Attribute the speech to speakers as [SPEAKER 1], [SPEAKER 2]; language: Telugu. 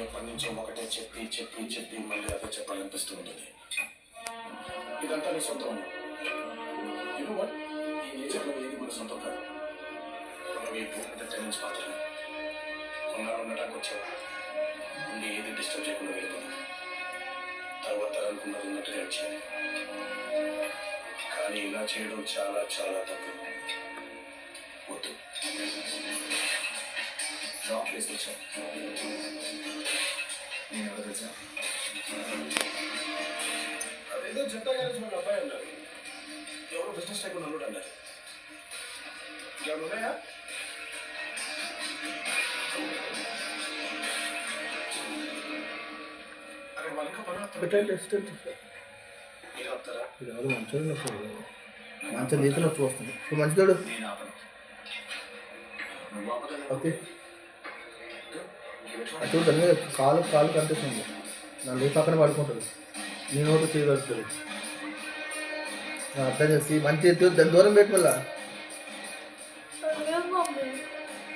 [SPEAKER 1] ఎప్పటి నుంచో ఒకటే చెప్పి చెప్పి చెప్పి మళ్ళీ అదే చెప్పాలనిపిస్తూ ఉంటుంది. ఇదంతా నీ సొంతం. ఈ నేచర్లో ఏది మన సొంతం కాదు. మనం ఈ భూమి మీద టెనెన్స్ మాత్రమే. కొన్నాళ్ళు ఉండటానికి వచ్చావా, ఉండి ఏది డిస్టర్బ్ చేయకుండా వెళ్ళిపోతాం. తర్వాత అనుకున్నది ఉన్నట్టుగా వచ్చేది. కానీ ఇలా చేయడం చాలా చాలా తప్పు. వద్దు. జాబ్ ప్లేస్కి వచ్చాను. నేను ఎవరు తెలుసా? అదేదో జంట గారి అబ్బాయి అన్నారు. ఎవరో బిజినెస్ టైప్ అల్లుడు అన్నారు. ఇలా ఉన్నాయా? అక్కడ వాళ్ళకి
[SPEAKER 2] మంచిగా నీకు నొప్పి వస్తుంది. ఇప్పుడు మంచిగాడు ఓకే అటు దాన్ని కాలు కాలు కనిపిస్తుంది. నన్ను పక్కన పడుకుంటుంది. నేను ఒకటి చేయగలుగుతుంది. అర్థం చేసి మంచి దూరం పెట్టి మళ్ళా